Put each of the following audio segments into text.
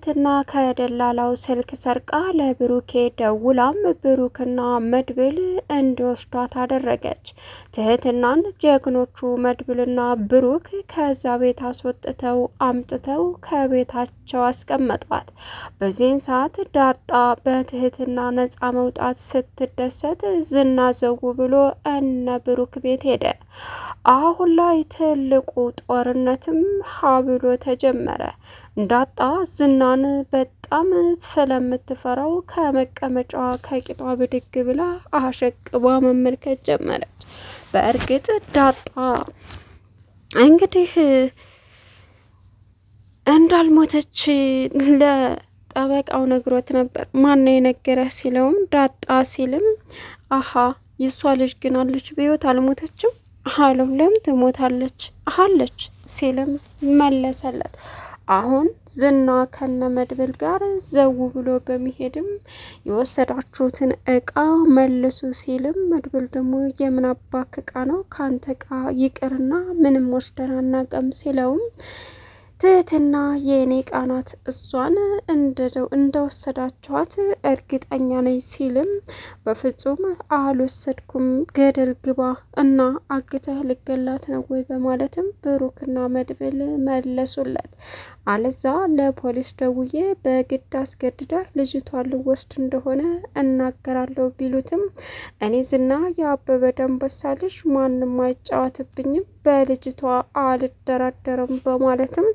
ትህትና ከደላላው ስልክ ሰርቃ ለብሩኬ ደውላም ብሩክና መድብል እንዲወስዷት አደረገች። ትህትናን ጀግኖቹ መድብልና ብሩክ ከዛ ቤት አስወጥተው አምጥተው ከቤታቸው አስቀመጧት። በዚህን ሰዓት ዳጣ በትህትና ነፃ መውጣት ስትደሰት ዝና ዘው ብሎ እነ ብሩክ ቤት ሄደ። አሁን ላይ ትልቁ ጦርነትም ሀብሎ ተጀመረ። ዳጣ ዝናን በጣም ስለምትፈራው ከመቀመጫዋ ከቂጧ ብድግ ብላ አሸቅቧ መመልከት ጀመረች። በእርግጥ ዳጣ እንግዲህ እንዳልሞተች ለጠበቃው ነግሮት ነበር። ማነው የነገረህ ሲለውም ዳጣ ሲልም አሀ የሷ ልጅ ግን አለች በሕይወት አልሞተችም አለው። ለምን ትሞታለች አለች ሲልም መለሰለት። አሁን ዝና ከነ መድብል ጋር ዘው ብሎ በሚሄድም የወሰዳችሁትን እቃ መልሱ ሲልም መድብል ደግሞ የምን አባክ እቃ ነው ካንተ እቃ ይቅርና ምንም ወስደን አናውቅም ሲለውም ትህትና የኔ ቃናት እሷን እንደወሰዳችኋት እርግጠኛ ነኝ ሲልም በፍጹም አልወሰድኩም ገደል ግባ እና አግተህ ልገላት ነው ወይ በማለትም ብሩክና መድብል መለሱለት። አለዛ ለፖሊስ ደውዬ በግድ አስገድደህ ልጅቷን ልወስድ እንደሆነ እናገራለሁ ቢሉትም እኔ ዝና የአበበ ደንበሳ ልጅ ማንም አይጫወትብኝም በልጅቷ አልደራደርም በማለትም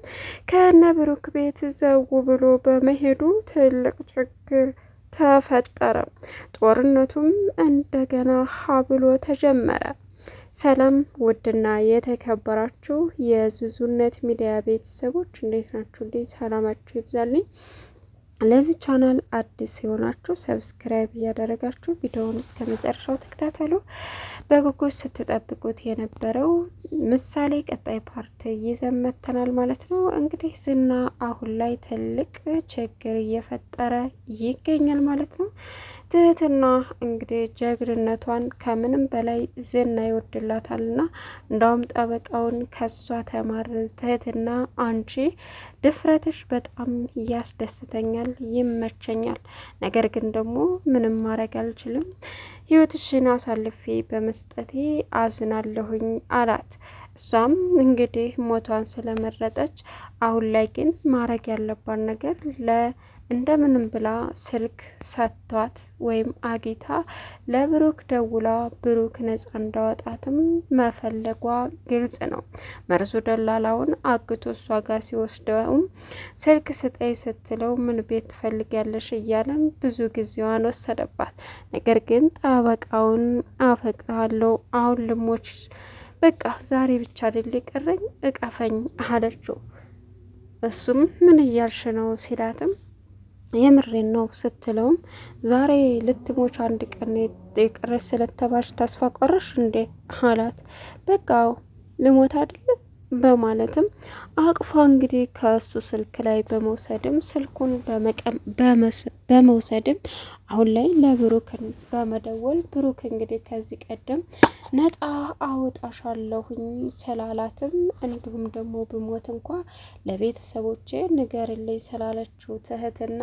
ከነ ብሩክ ቤት ዘው ብሎ በመሄዱ ትልቅ ችግር ተፈጠረ። ጦርነቱም እንደገና ሀብሎ ተጀመረ። ሰላም ውድና የተከበራችሁ የዙዙነት ሚዲያ ቤተሰቦች እንዴት ናችሁ? ሰላማችሁ ይብዛልኝ። ለዚህ ቻናል አዲስ የሆናችሁ ሰብስክራይብ እያደረጋችሁ ቪዲዮውን እስከ መጨረሻው ተከታተሉ። በጉጉት ስትጠብቁት የነበረው ምሳሌ ቀጣይ ፓርት ይዘን መጥተናል ማለት ነው። እንግዲህ ዝና አሁን ላይ ትልቅ ችግር እየፈጠረ ይገኛል ማለት ነው። ትህትና እንግዲህ ጀግንነቷን ከምንም በላይ ዝና ይወድላታልና እንዳውም ጠበቃውን ከሷ ተማርዝ ትህትና አንቺ ድፍረትሽ በጣም ያስደስተኛል፣ ይመቸኛል። ነገር ግን ደግሞ ምንም ማድረግ አልችልም፣ ህይወትሽን አሳልፌ በመስጠቴ አዝናለሁኝ አላት። እሷም እንግዲህ ሞቷን ስለመረጠች አሁን ላይ ግን ማድረግ ያለባት ነገር እንደምንም ብላ ስልክ ሰጥቷት ወይም አጊታ ለብሩክ ደውላ ብሩክ ነጻ እንዳወጣትም መፈለጓ ግልጽ ነው። መርዙ ደላላውን አግቶ እሷ ጋር ሲወስደውም ስልክ ስጠይ ስትለው ምን ቤት ትፈልጊያለሽ እያለም ብዙ ጊዜዋን ወሰደባት። ነገር ግን ጠበቃውን አፈቅራለሁ አሁን ልሞች በቃ ዛሬ ብቻ አይደል ቀረኝ እቀፈኝ አለችው። እሱም ምን እያልሽ ነው ሲላትም የምሬን ነው ስትለውም ዛሬ ልትሞች አንድ ቀን የቀረች ስለተባልሽ ተስፋ ቆረሽ እንዴ አላት። በቃ ልሞት አይደለ በማለትም አቅፋ እንግዲህ ከእሱ ስልክ ላይ በመውሰድም ስልኩን በመውሰድም አሁን ላይ ለብሩክን በመደወል ብሩክ እንግዲህ ከዚህ ቀደም ነፃ አወጣሻለሁኝ ስላላትም እንዲሁም ደግሞ ብሞት እንኳ ለቤተሰቦቼ ንገርልኝ ስላለችው ትህትና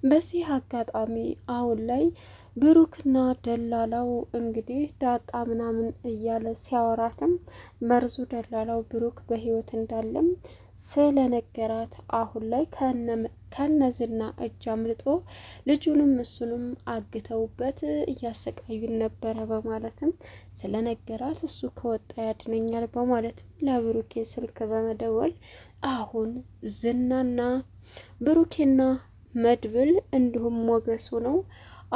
በዚህ አጋጣሚ አሁን ላይ ብሩክና ደላላው እንግዲህ ዳጣ ምናምን እያለ ሲያወራትም መርዙ ደላላው ብሩክ በህይወት እንዳለም ስለነገራት አሁን ላይ ከነዝና እጅ አምልጦ ልጁንም እሱንም አግተውበት እያሰቃዩን ነበረ በማለትም ስለነገራት እሱ ከወጣ ያድነኛል በማለትም ለብሩኬ ስልክ በመደወል አሁን ዝናና ብሩኬና መድብል እንዲሁም ሞገሱ ነው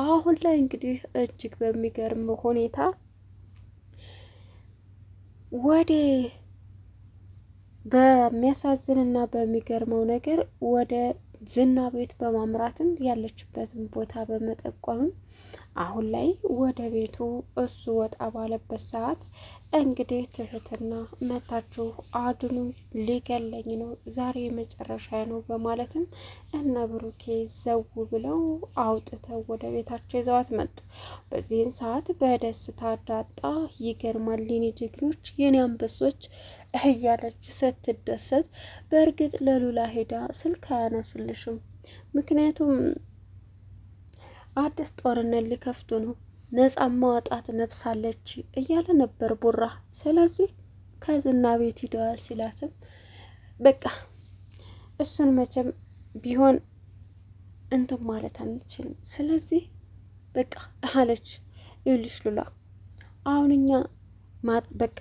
አሁን ላይ እንግዲህ እጅግ በሚገርም ሁኔታ ወደ በሚያሳዝንና በሚገርመው ነገር ወደ ዝና ቤት በማምራትም ያለችበትን ቦታ በመጠቆምም አሁን ላይ ወደ ቤቱ እሱ ወጣ ባለበት ሰዓት እንግዲህ ትሁትና መታችሁ አድኑ፣ ሊገለኝ ነው ዛሬ መጨረሻ ነው በማለትም እነ ብሩኬ ዘው ብለው አውጥተው ወደ ቤታቸው ይዘዋት መጡ። በዚህን ሰዓት በደስታ ዳጣ ይገርማል የኔ ጀግኖች የኔ አንበሶች እያለች ስትደሰት፣ በእርግጥ ለሉላ ሄዳ ስልክ አያነሱልሽም፣ ምክንያቱም አዲስ ጦርነት ሊከፍቱ ነው፣ ነጻ ማውጣት ነብሳለች እያለ ነበር ቡራ። ስለዚህ ከዝና ቤት ሂደዋል ሲላትም በቃ እሱን መቼም ቢሆን እንትን ማለት አንችልም፣ ስለዚህ በቃ አለች። ይኸውልሽ ሉላ አሁን እኛ በቃ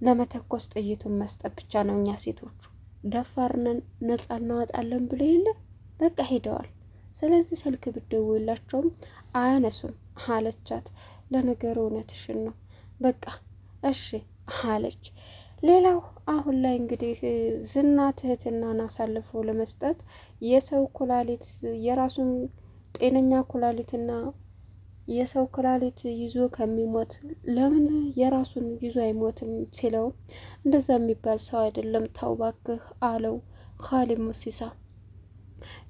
ለመተኮስ ጥይቱን መስጠት ብቻ ነው፣ እኛ ሴቶቹ ደፋርነን ነጻ እናወጣለን ብሎ የለ በቃ ሄደዋል። ስለዚህ ስልክ ብትደውይላቸውም አያነሱም አለቻት። ለነገሩ እውነትሽን ነው በቃ እሺ አለች። ሌላው አሁን ላይ እንግዲህ ዝና ትህትናን አሳልፎ ለመስጠት የሰው ኩላሊት የራሱን ጤነኛ ኩላሊትና የሰው ኩላሊት ይዞ ከሚሞት ለምን የራሱን ይዞ አይሞትም ሲለው እንደዛ የሚባል ሰው አይደለም ተው እባክህ አለው ካሊብ ሙሲሳ።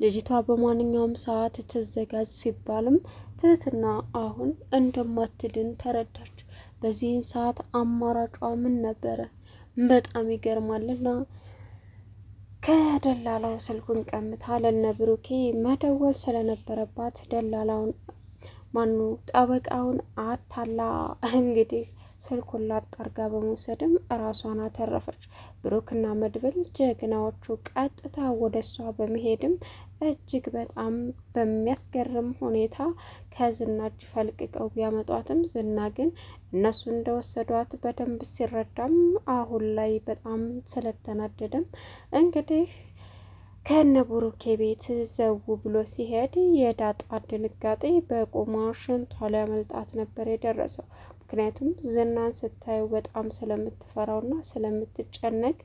ልጅቷ በማንኛውም ሰዓት ትዘጋጅ ሲባልም ትህትና አሁን እንደማትድን ተረዳች። በዚህን ሰዓት አማራጯ ምን ነበረ? በጣም ይገርማልና ከደላላው ስልኩን ቀምታ ለነ ብሩኬ መደወል ስለነበረባት ደላላውን ማኑ ጠበቃውን አታላ እንግዲህ ስልኩን ላጣርጋ በመውሰድም ራሷን አተረፈች። ብሩክና መድብል ጀግናዎቹ ቀጥታ ወደ እሷ በመሄድም እጅግ በጣም በሚያስገርም ሁኔታ ከዝና እጅ ፈልቅቀው ቢያመጧትም ዝና ግን እነሱ እንደወሰዷት በደንብ ሲረዳም አሁን ላይ በጣም ስለተናደደም እንግዲህ ከነ ብሩኬ ቤት ዘው ብሎ ሲሄድ የዳጣ ድንጋጤ በቁሟ ሽንቷ ሊያመልጣት ነበር የደረሰው። ምክንያቱም ዝናን ስታየው በጣም ስለምትፈራውና ስለምትጨነቅ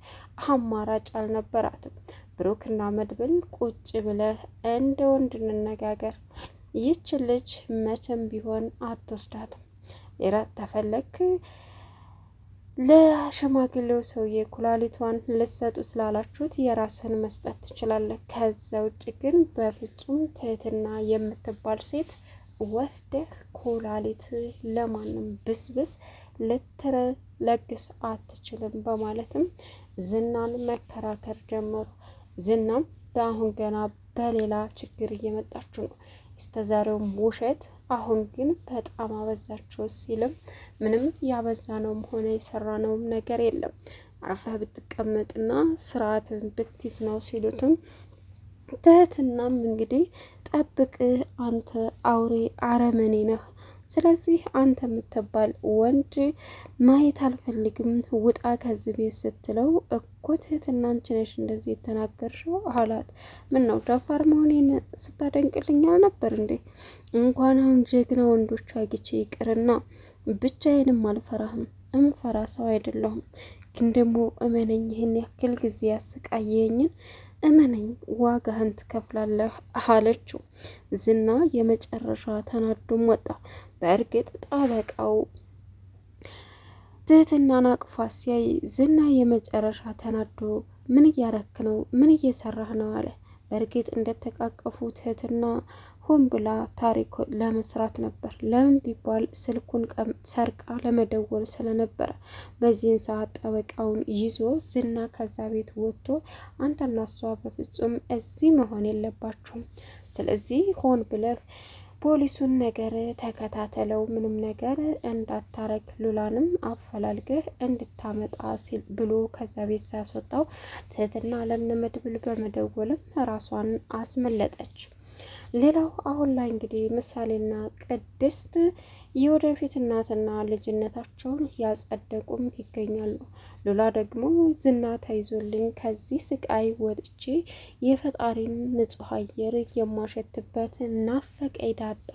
አማራጭ አልነበራትም። ብሩክና መድብል ቁጭ ብለህ እንደ ወንድ እንነጋገር፣ ይች ልጅ መቼም ቢሆን አትወስዳትም፣ የራት ተፈለክ ለሽማግሌው ሰውዬ ኩላሊቷን ልሰጡት ላላችሁት የራስህን መስጠት ትችላለህ። ከዛ ውጭ ግን በፍጹም ትህትና የምትባል ሴት ወስደህ ኩላሊት ለማንም ብስብስ ልትለግስ አትችልም በማለትም ዝናን መከራከር ጀመሩ። ዝናም በአሁን ገና በሌላ ችግር እየመጣችሁ ነው፣ እስከዛሬውም ውሸት አሁን ግን በጣም አበዛችሁ ሲልም ምንም ያበዛነውም ሆነ የሰራነውም ነገር የለም፣ አርፈህ ብትቀመጥና ስርዓትን ብትይዝ ነው ሲሉትም ትህትናም እንግዲህ ጠብቅ አንተ አውሬ አረመኔ ነህ፣ ስለዚህ አንተ የምትባል ወንድ ማየት አልፈልግም ውጣ ከዚህ ቤት ስትለው እኮ ትህትና አንቺ ነሽ እንደዚህ የተናገርሽው አላት። ምን ነው ደፋር መሆኔን ስታደንቅልኝ አልነበር እንዴ? እንኳን አሁን ጀግና ወንዶች አግቼ ይቅርና ብቻዬንም አልፈራህም፣ እምፈራ ሰው አይደለሁም። ግን ደግሞ እመነኝ ይህን ያክል ጊዜ ያሰቃየኝን እመነኝ ዋጋህን ትከፍላለህ አለችው። ዝና የመጨረሻ ተናዶም ወጣ። በእርግጥ ጠበቃው ትህትናን አቅፋ ሲያይ ዝና የመጨረሻ ተናዶ ምን እያረክ ነው? ምን እየሰራህ ነው? አለ። በእርግጥ እንደተቃቀፉ ትህትና ሆን ብላ ታሪክ ለመስራት ነበር። ለምን ቢባል ስልኩን ሰርቃ ለመደወል ስለነበረ። በዚህን ሰዓት ጠበቃውን ይዞ ዝና ከዛ ቤት ወጥቶ አንተና እሷ በፍጹም እዚህ መሆን የለባችሁም፣ ስለዚህ ሆን ብለህ ፖሊሱን ነገር ተከታተለው፣ ምንም ነገር እንዳታረግ፣ ሉላንም አፈላልገህ እንድታመጣ ሲል ብሎ ከዛ ቤት ሲያስወጣው ትህትና ለነመድብል በመደወልም ራሷን አስመለጠች። ሌላው አሁን ላይ እንግዲህ ምሳሌና ቅድስት የወደፊት እናትና ልጅነታቸውን ያጸደቁም ይገኛሉ። ሉላ ደግሞ ዝና ተይዞልኝ ከዚህ ስቃይ ወጥቼ የፈጣሪን ንጹሕ አየር የማሸትበት ናፈቀኝ ዳጣ፣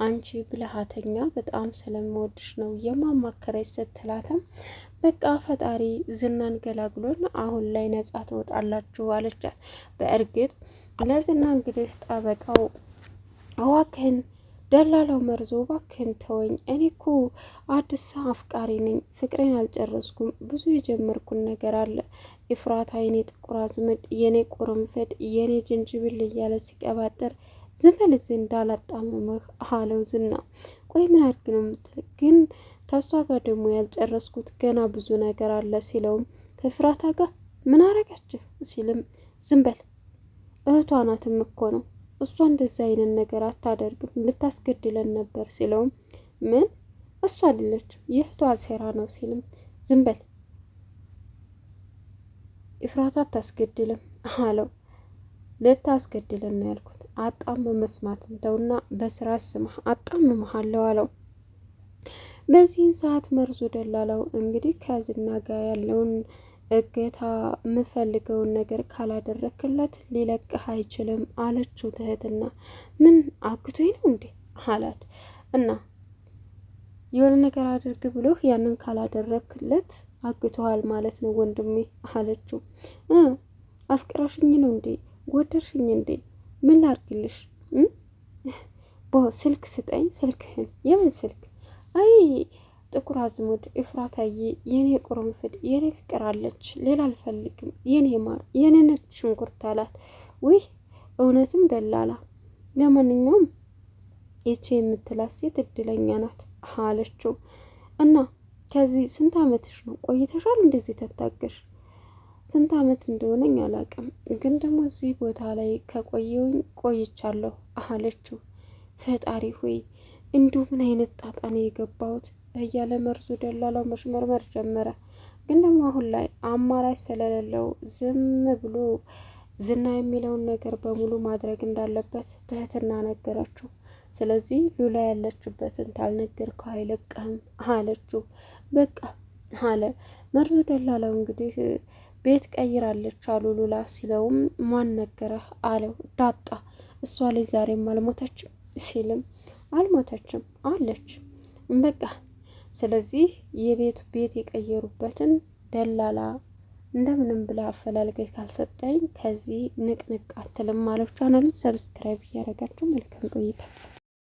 አንቺ ብልሃተኛ በጣም ስለምወድሽ ነው የማማከረች ስትላትም በቃ ፈጣሪ ዝናን ገላግሎን አሁን ላይ ነጻ ትወጣላችሁ አለቻት። በእርግጥ ለዝና እንግዲህ ጠበቃው እዋክህን ደላላው መርዞ እባክህን ተወኝ፣ እኔ እኮ አዲስ አፍቃሪ ነኝ፣ ፍቅሬን አልጨረስኩም፣ ብዙ የጀመርኩን ነገር አለ። ኤፍራታ የኔ ጥቁር አዝምድ፣ የኔ ቁርንፍድ፣ የኔ ጅንጅብል እያለ ሲቀባጠር ዝም በል እዚህ እንዳላጣምምህ አለው ዝና። ቆይ ምን አድርግ ነው የምትል? ግን ከሷ ጋር ደግሞ ያልጨረስኩት ገና ብዙ ነገር አለ ሲለውም ከኤፍራታ ጋር ምን አረጋችሁ ሲልም ዝም በል እህቷ ናትም እኮ ነው እሷ እንደዛ አይነት ነገር አታደርግም፣ ልታስገድለን ነበር ሲለውም ምን እሷ አይደለችም የእህቷ ሴራ ነው ሲልም ዝም በል ኤፍራታ አታስገድልም አለው። ልታስገድለን ነው ያልኩት፣ አጣም መስማት እንተውና በስራ ስማ አጣምምሃለሁ አለው። በዚህን ሰዓት መርዞ ደላላው እንግዲህ ከዝና ጋር ያለውን እገታ የምፈልገውን ነገር ካላደረክለት ሊለቅህ አይችልም አለችው ትህትና። ምን አግቶኝ ነው እንዴ አላት። እና የሆነ ነገር አድርግ ብሎ ያንን ካላደረክለት አግተዋል ማለት ነው ወንድሜ አለችው። አፍቅራሽኝ ነው እንዴ ወደድሽኝ እንዴ ምን ላርግልሽ? ስልክ ስጠኝ ስልክህን። የምን ስልክ? አይ ጥቁር አዝሙድ ኤፍራታዬ፣ የኔ ቁርንፍድ፣ የኔ ፍቅር አለች፣ ሌላ አልፈልግም፣ የኔ ማር፣ የኔ ነጭ ሽንኩርት አላት። ውይ እውነትም ደላላ። ለማንኛውም ይቺ የምትላት ሴት እድለኛ ናት አለችው። እና ከዚህ ስንት አመትሽ ነው? ቆይተሻል እንደዚህ ተታገሽ? ስንት አመት እንደሆነኝ አላውቅም፣ ግን ደግሞ እዚህ ቦታ ላይ ከቆየውኝ ቆይቻለሁ አለችው። ፈጣሪ ሆይ እንዲሁ ምን አይነት ጣጣ ነው የገባሁት እያለ መርዙ ደላላው መሽመርመር ጀመረ። ግን ደግሞ አሁን ላይ አማራጭ ስለሌለው ዝም ብሎ ዝና የሚለውን ነገር በሙሉ ማድረግ እንዳለበት ትህትና ነገረችው። ስለዚህ ሉላ ያለችበትን ታልነገርከው አይለቅህም አለችው። በቃ አለ መርዙ ደላላው። እንግዲህ ቤት ቀይራለች አሉ ሉላ ሲለውም ማን ነገረህ አለው። ዳጣ እሷ ላይ ዛሬም አልሞተችም ሲልም አልሞተችም አለች። በቃ ስለዚህ ቤት የቀየሩበትን ደላላ እንደምንም ብላ አፈላልገኝ ካልሰጠኝ ከዚህ ንቅንቅ አትልም አለች። ቻናሉን ሰብስክራይብ እያደረጋችሁ መልካም ቆይታ